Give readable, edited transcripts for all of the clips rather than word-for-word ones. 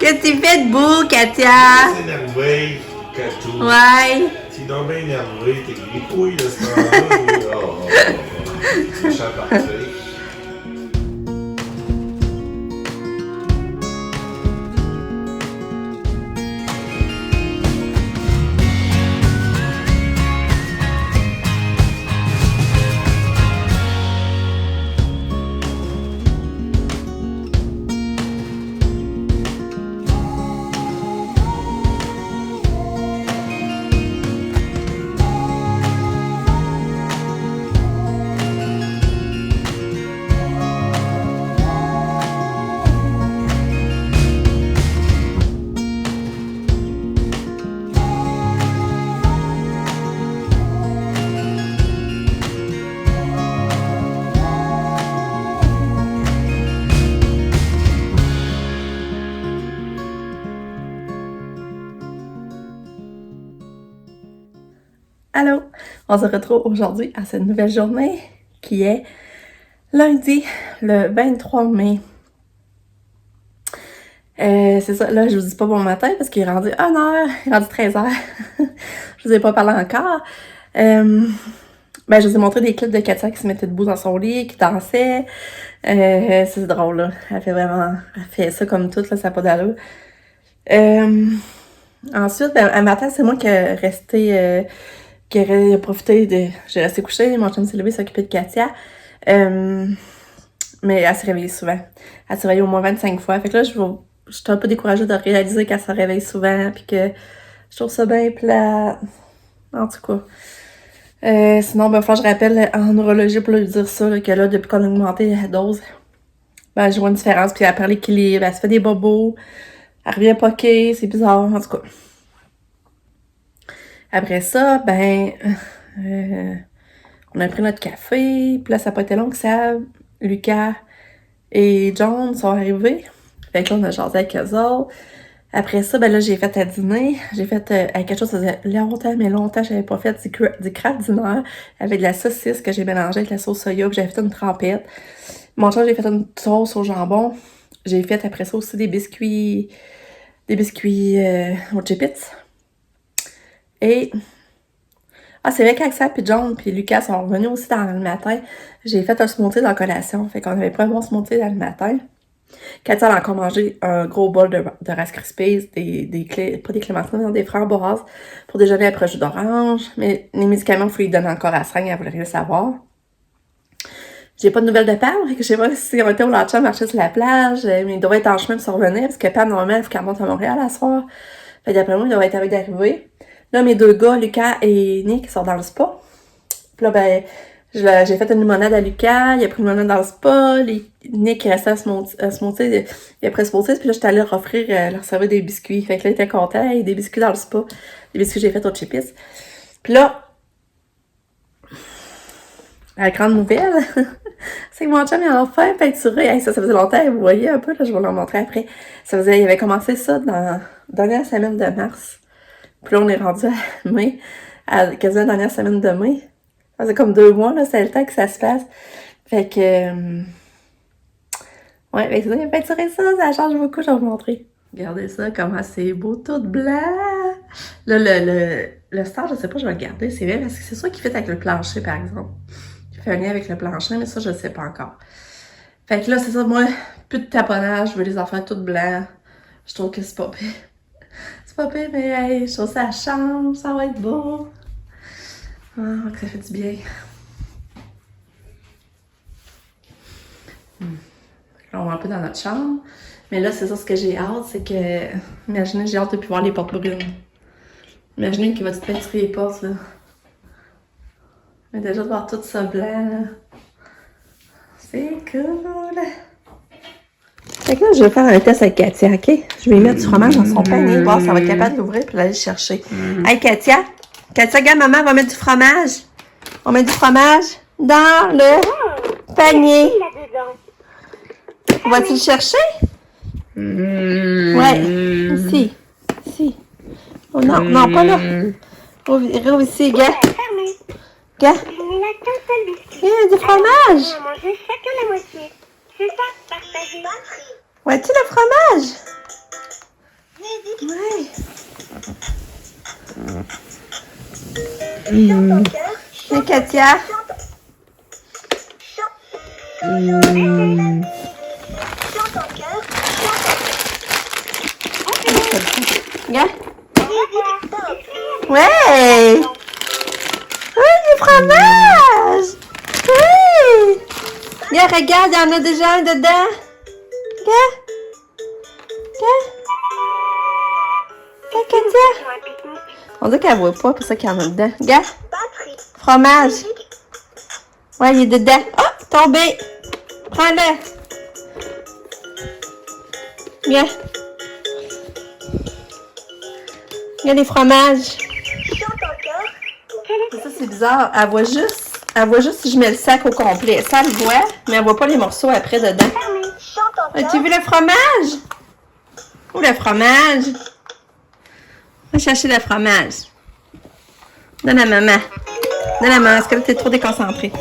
Qu'est-ce que tu fais debout, Katia? C'est énervé, Katou. Ouais. T'es donc bien énervé, t'es gripouille de ce temps-là. Oh. Méchant parfait. Allô, on se retrouve aujourd'hui à cette nouvelle journée qui est lundi, le 23 mai. C'est ça, là, je vous dis pas bon matin parce qu'il est rendu 1h, il est rendu 13h. Je vous ai pas parlé encore. Je vous ai montré des clips de Katia qui se mettait debout dans son lit, qui dansait. C'est drôle, là. Elle fait ça comme tout, là, ça n'a pas d'allure. Ensuite, un matin, c'est moi qui ai resté... qui aurait profité de... J'ai resté couchée, mon chum s'est levé s'occuper de Katia. Mais elle se réveille souvent. Elle se réveille au moins 25 fois. Fait que là, je suis un peu découragée de réaliser qu'elle se réveille souvent, puis que je trouve ça bien plat. En tout cas. Sinon, il va falloir que je rappelle en neurologie pour lui dire ça, là, que là, depuis qu'on a augmenté la dose, je vois une différence. Puis elle perd l'équilibre, elle se fait des bobos, elle revient poquer, c'est bizarre, en tout cas. Après ça, on a pris notre café, puis là, ça n'a pas été long que ça. Lucas et John sont arrivés. Fait que là, on a jasé avec eux autres. Après ça, là, j'ai fait à dîner. J'ai fait quelque chose, ça faisait longtemps, j'avais pas fait du craft dinner avec de la saucisse que j'ai mélangée avec la sauce soya, puis j'avais fait une trempette. Mon chum, j'ai fait une sauce au jambon. J'ai fait après ça aussi des biscuits aux Chip-Its. Et... c'est vrai qu'Axel puis John puis Lucas sont revenus aussi dans le matin. J'ai fait un smoothie dans la collation. Fait qu'on avait pris un bon smoothie dans le matin. Katia a encore mangé un gros bol de Rice Krispies, pas des clémentines, mais des framboises pour déjeuner après jus d'orange. Mais les médicaments, il faut lui donner encore à 5, elle voulait rien savoir. J'ai pas de nouvelles de Pam, fait que je sais pas si on était au Latcha marcher sur la plage, mais il devait être en chemin pour se revenir, parce que Pam, normalement, il faut qu'elle monte à Montréal à soir. Fait d'après moi, il devait être avec d'arriver. Là, mes deux gars, Lucas et Nick, sont dans le spa. Puis là, j'ai fait une limonade à Lucas, il a pris une limonade dans le spa, Nick il restait à se monter, il a pris ce smoothie, puis là, j'étais allée leur servir des biscuits. Fait que là, il était content, il y a des biscuits dans le spa, des biscuits que j'ai fait au Chip-Its. Puis là, la grande nouvelle, c'est que mon chum est enfin peinturé. Hey, ça faisait longtemps, vous voyez un peu, là, je vais leur montrer après. Il avait commencé ça dans la dernière semaine de mars. Puis là, on est rendu à mai, quasiment la dernière semaine de mai. Ça faisait comme 2 mois, là, c'est le temps que ça se passe. Fait que... ouais, il a peinturé ça change beaucoup, je vais vous montrer. Regardez ça, comment c'est beau, tout blanc! Là, le star, je sais pas, je vais le garder, c'est vrai, parce que c'est ça qui fait avec le plancher, par exemple. Il fait un lien avec le plancher, mais ça, je sais pas encore. Fait que là, c'est ça, moi, plus de taponnage, je veux les enfants tout blancs. Je trouve que c'est pas pire. C'est pas pire, mais hey, je trouve que ça change, ça va être beau. Ah, que ça fait du bien. Là, on va un peu dans notre chambre. Mais là, c'est ça, ce que j'ai hâte, c'est que... Imaginez, j'ai hâte de plus voir les portes brunes. Imaginez qu'il va tout peinturer les portes, là. Mais déjà de voir tout ça blanc, là. C'est cool. Fait que là, je vais faire un test avec Katia, OK? Je vais lui mettre du fromage dans son panier, voir si elle va être capable d'ouvrir puis l'aller chercher. Hey, Katia! Katia, regarde, maman va mettre du fromage. On met du fromage dans le panier. Vas-tu le chercher? Ouais, ici. Ici. Oh non, non, pas là. Ouvre ici, gars. Gars. Il y a du fromage. On va manger chacun la moitié. C'est ça, partager. Ouais, tu le fromage? Viens, Katia. Regarde. Ouais! Oui, du fromage! Oui! Regarde, regarde, il y en a déjà un dedans. Regarde. Regarde, Katia. On dit qu'elle voit pas, pour ça qu'il y en a dedans. Regarde. Fromage. Ouais, il est dedans. Oh, tombé. Prends-le. Regarde. Regarde les fromages. Ça, c'est bizarre. Elle voit juste si je mets le sac au complet. Ça, elle voit, mais elle voit pas les morceaux après dedans. As-tu vu le fromage? Où le fromage? Va chercher le fromage. Donne à maman. Donne à maman, parce que là, t'es trop déconcentrée.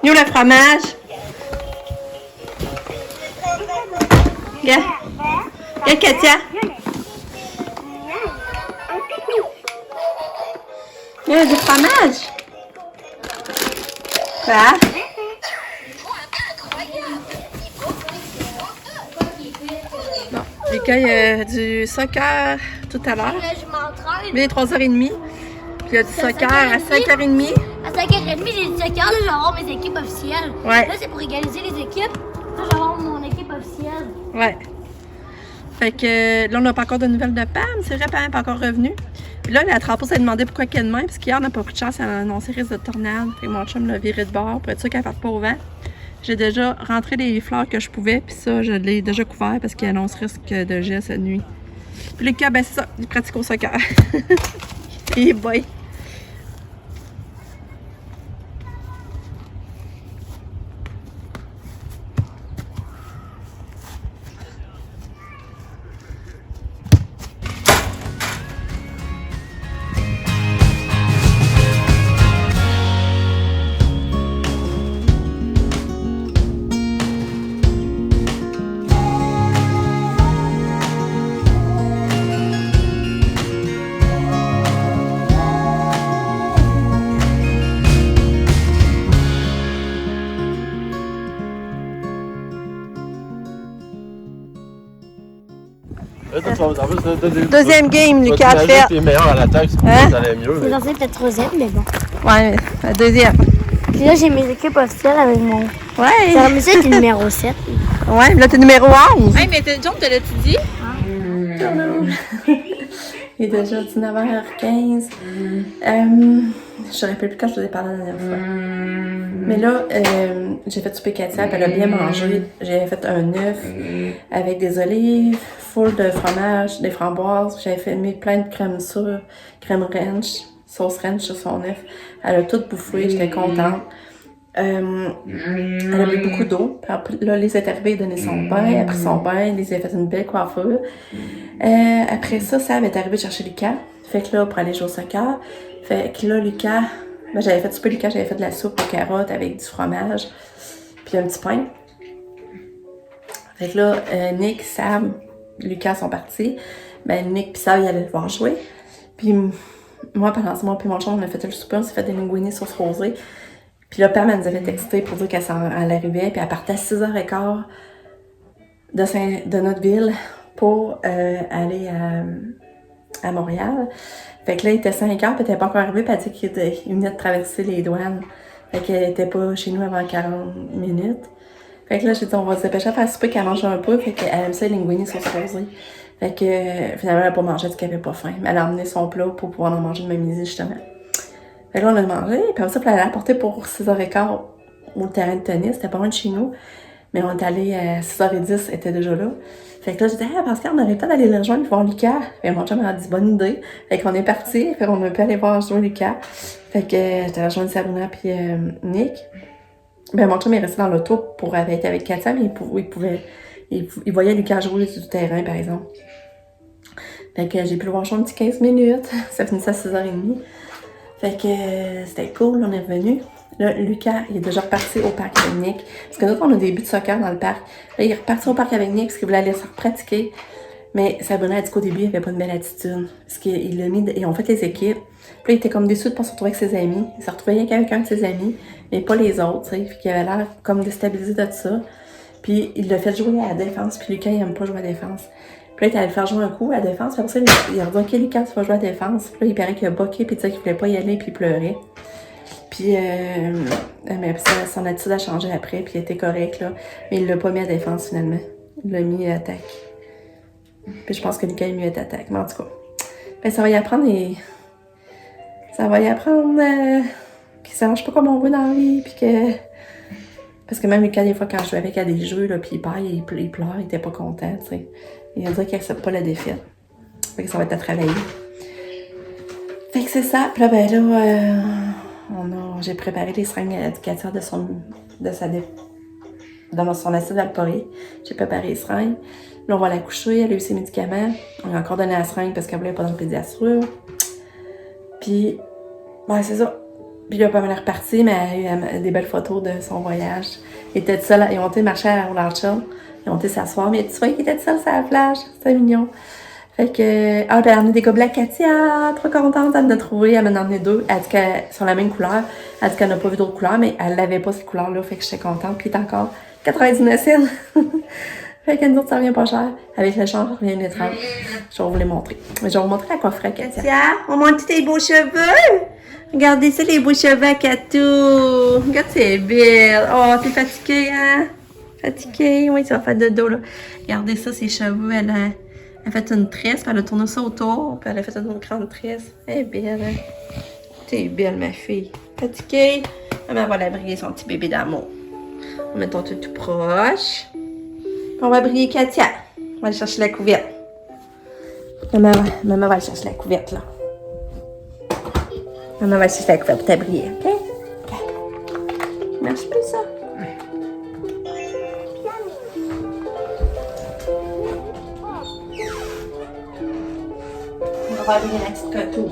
Où le fromage? Regarde. Regarde, Katia. Il y a du fromage. Quoi? Bon, Lucas, il y a du soccer tout à l'heure. Je m'entraîne. Il est 3h30. Puis il y a du soccer à 5h30. À 5h30, j'ai du soccer. Là, je vais avoir mes équipes officielles. Ouais. Là, c'est pour égaliser les équipes. Là, je vais avoir mon équipe officielle. Ouais. Fait que là, on n'a pas encore de nouvelles de Pam. C'est vrai, Pam n'est pas encore revenue. Puis là, la trempeuse s'est demandé pourquoi qu'elle est de même. Parce qu'hier, on n'a pas pris de chance. Elle a annoncé risque de tornade. Fait que mon chum l'a viré de bord pour être sûr qu'elle ne parte pas au vent. J'ai déjà rentré les fleurs que je pouvais. Puis ça, je l'ai déjà couvert parce qu'il annonce risque de gel cette nuit. Puis le cas, ben c'est ça. Il pratique au soccer. Il est boy. Deuxième game, Lucas a fait. Tu es meilleur à l'attaque, Hein? ça allait mieux. C'est censé peut-être troisième, mais bon. Ouais, la deuxième. Puis là, j'ai mes équipes officielles avec mon. Ouais. Mais ça, c'est numéro 7. Ouais, là, t'es numéro 11. Hey, mais John, te l'as-tu dit? Il est déjà 19h15. Je ne rappelle plus quand je vous ai parlé la dernière fois. Mais là, j'ai fait souper Katia, puis elle a bien mangé. J'ai fait un œuf avec des olives, full de fromage, des framboises. J'avais mis plein de crème sûre, crème ranch, sauce ranch sur son œuf. Elle a tout bouffé, j'étais contente. Elle a bu beaucoup d'eau. Là, Lise est arrivée, elle a donné son bain. Elle a pris son bain, Lise a fait une belle coiffure. Après ça, Sam est arrivé chercher Lucas. Fait que là, pour aller jouer au soccer. Fait que là, Lucas, ben, j'avais fait souper Lucas, j'avais fait de la soupe aux carottes avec du fromage. Puis un petit pain. Fait que là, Nick, Sam, Lucas sont partis. Ben, Nick pis Sam, ils allaient le voir jouer. Puis moi, pendant ce mois, puis mon chum, on a fait le souper, on s'est fait des linguini sauce rosée. Puis là, Pam, elle nous avait texté pour dire qu'elle arrivait, puis elle partait à 6h15 de notre ville pour aller à Montréal. Fait que là, il était 5h, puis elle était pas encore arrivée, puis elle dit qu'il venait de traverser les douanes. Fait qu'elle était pas chez nous avant 40 minutes. Fait que là, j'ai dit, on va se dépêcher à faire souper qu'elle mange un peu, fait qu'elle aime ça, les linguini sauce rosée. Fait que finalement, elle a pas mangé parce qu'elle avait pas faim. Mais elle a emmené son plat pour pouvoir en manger de même midi, justement. Fait que là, on a mangé, puis après ça, elle l'a apporté pour 6h15 au terrain de tennis. C'était pas loin de chez nous. Mais on est allé à 6h10, elle était déjà là. Fait que là, j'ai dit, hey, Pascal, on aurait peut-être aller le rejoindre voir Lucas. Fait que mon chum m'a dit, bonne idée. Fait qu'on est parti, fait qu'on a pu aller voir jouer Lucas. Fait que j'étais rejoindre Sabrina puis Nick. Ben, mon chum est resté dans l'auto pour être avec Katia, mais il voyait Lucas jouer sur du terrain, par exemple. Fait que j'ai pu le voir jouer un petit 15 minutes. Ça finissait à 6h30. Fait que c'était cool, on est revenu. Là, Lucas, il est déjà reparti au parc avec Nick. Parce que nous, on a des buts de soccer dans le parc. Là, il est reparti au parc avec Nick parce qu'il voulait aller se pratiquer. Mais Sabrina a dit qu'au début, il avait pas une belle attitude. Parce qu'ils l'ont mis, ils ont fait les équipes. Puis là, il était comme déçu de pas se retrouver avec ses amis. Il s'est retrouvé rien qu'avec un de ses amis, mais pas les autres, tu sais. Puis qu'il avait l'air comme déstabilisé de ça. Puis il l'a fait jouer à la défense. Puis Lucas, il aime pas jouer à la défense. Puis là, il allait le faire jouer un coup à la défense. Puis après ça, il a dit, OK, Lucas, tu vas jouer à la défense. Puis là, il paraît qu'il a boqué, puis il disait qu'il voulait pas y aller, puis il pleurait. Puis, mais ça, son attitude a changé après, puis il était correct, là. Mais il l'a pas mis à la défense, finalement. Il l'a mis à attaque. Puis je pense que Lucas est mieux à attaque. Mais en tout cas, ben, ça va y apprendre et... Ça va y apprendre qu'il ne marche pas comme on veut dans la vie, puis que... Parce que même Lucas, des fois, quand je jouais avec à des jeux, là, puis il perd, il pleure, il était pas content, tu sais. Il a dit qu'il accepte pas la défaite. Fait que ça va être à travailler. Fait que c'est ça. Puis là, ben là, j'ai préparé les seringues éducatives de son acide valproïque. J'ai préparé les seringues. Là, on va la coucher, elle a eu ses médicaments. On a encore donné la seringue parce qu'elle voulait pas dans le pédiatrure. Puis, ouais, c'est ça. Puis là, elle est repartie, mais elle a eu des belles photos de son voyage. Il était seul, ils ont été marcher au Larchon. Ils ont été s'asseoir, mais tu vois qu'il était seul sur la plage. C'était mignon. Fait que, puis elle a amené des gobelets à Katia, trop contente, elle m'en a trouvé, elle m'en a emmené 2. Elle dit qu'elles sont la même couleur. Elle dit qu'elle n'a pas vu d'autres couleurs, mais elle n'avait pas cette couleur-là, fait que j'étais contente. Puis il est encore 99 cents. Fait que nous autres, ça revient pas cher. Avec le change, ça revient étrange. Je vais vous les montrer. Mais je vais vous montrer la coiffure à Katia. Katia, on montre tes beaux cheveux. Regardez ça, les beaux cheveux à Katou. Regarde, c'est belle. Oh, t'es fatiguée, hein? Fatiguée? Oui, tu vas faire dodo, là. Regardez ça, ses cheveux, elle a fait une tresse, puis elle a tourné ça autour, puis elle a fait une grande tresse. Elle est belle, hein? T'es belle, ma fille. Fatiguée? Maman va la briller, son petit bébé d'amour. On met ton tout proche. Puis on va briller Katia. On va aller chercher la couverte. Maman va aller chercher la couverte, là. Maman va aller chercher la couverte pour t'abriller, OK? OK. Marche plus, ça? On va briller la petite coteau.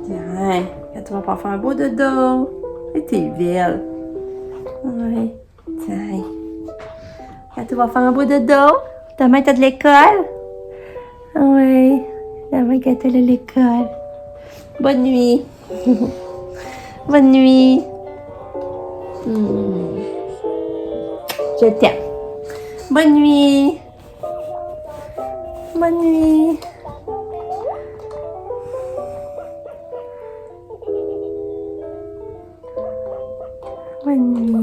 Tiens, tu vas pas faire un beau dodo. Et t'es belle. Oui, tiens. Quand tu vas faire un beau dodo, demain t'as de l'école? Oui, demain quand t'as de l'école. Bonne nuit. Bonne nuit. Je t'aime. Bonne nuit. Bonne nuit. Bonne nuit.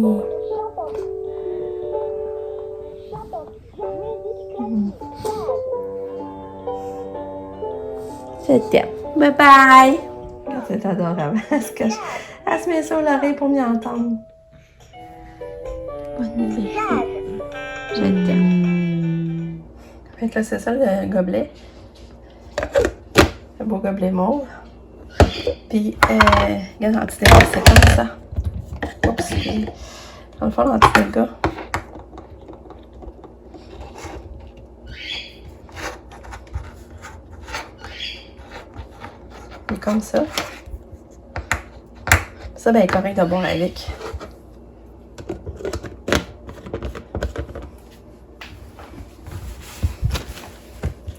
Je t'aime. Bye bye. C'est adorable. Elle se met sur l'oreille pour mieux entendre. Bonne nuit. Je t'aime. Fait que là, c'est ça le gobelet. Le beau gobelet mauve. Puis, regarde l'antidégât, c'est comme ça. Oups. Dans le fond, l'antidégât. Et comme ça. Ça, ben, est correct de boire avec.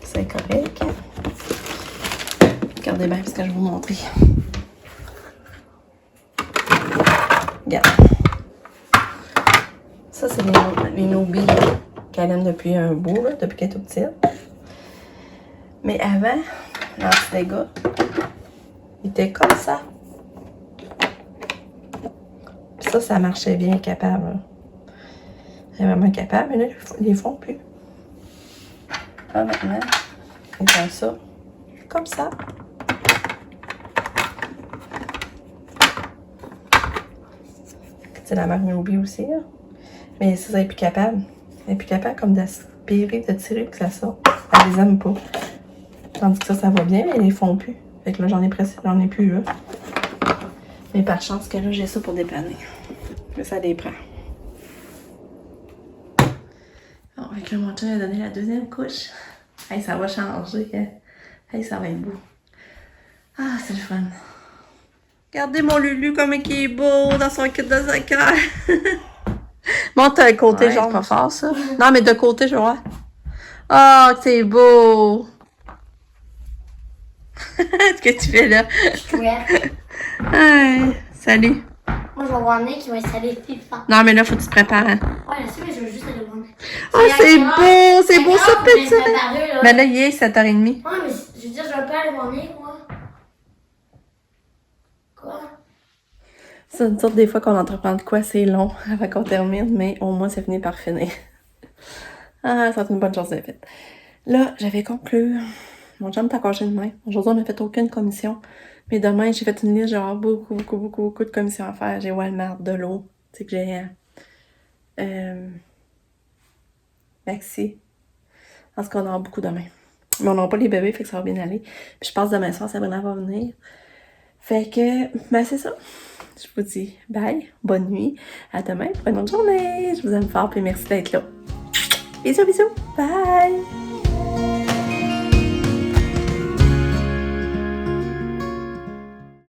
C'est correct. Regardez bien, parce que je vais vous montrer. Regarde. Ça, c'est les Nobi qu'elle aime depuis un bout, là, depuis qu'elle est toute petite. Mais avant, l'antidégât, il était comme ça. Puis ça marchait bien, capable. Elle est vraiment capable, mais là, ils les font plus. Là, maintenant, ils font ça. Comme ça. C'est la marque Nobi aussi, là. Mais ça, elle est plus capable. Elle est plus capable comme d'aspirer, de tirer, que ça sort. Elle les aime pas. Tandis que ça va bien, mais ils les font plus. Fait que là, j'en ai plus, là. Mais par chance que là, j'ai ça pour dépanner. Là, ça les prend. Bon, avec le mon chum, il a donné la deuxième couche. Hey, ça va changer, hein. Hey, ça va être beau. Ah, c'est le fun. Regardez mon Lulu comme il est beau dans son kit de soccer. Monte le côté Ouais, jaune. c'est pas fort, ça. Non, mais de côté, je vois. Oh, c'est beau! Qu'est-ce que tu fais là? Ouais. Hey, salut. Moi, je vais voir Nick qui va installer FIFA. Non, mais là, faut que tu te prépares. Hein. Ouais, je sais, mais je veux juste aller voir Nick. Oh, c'est beau ça, petit. Là. Ben là, il est 7h30. Ouais, mais je veux dire, je veux pas aller voir Nick, moi. Quoi? C'est une sorte des fois qu'on entreprend de quoi, c'est long avant qu'on termine, mais au moins, ça finit par finir. Ah, ça va être une bonne chose de faite. Là, j'avais conclu. Mon chum est à congé demain. Aujourd'hui, on n'a fait aucune commission. Mais demain, j'ai fait une liste, genre beaucoup de commissions à faire. J'ai Walmart, de l'eau. Tu sais que j'ai Maxi. Parce qu'on aura beaucoup demain. Mais on n'aura pas les bébés, fait que ça va bien aller. Puis je pense demain soir, Sabrina va venir. Fait que, ben c'est ça. Je vous dis bye, bonne nuit, à demain pour une autre journée. Je vous aime fort, puis merci d'être là. Bisous, bye!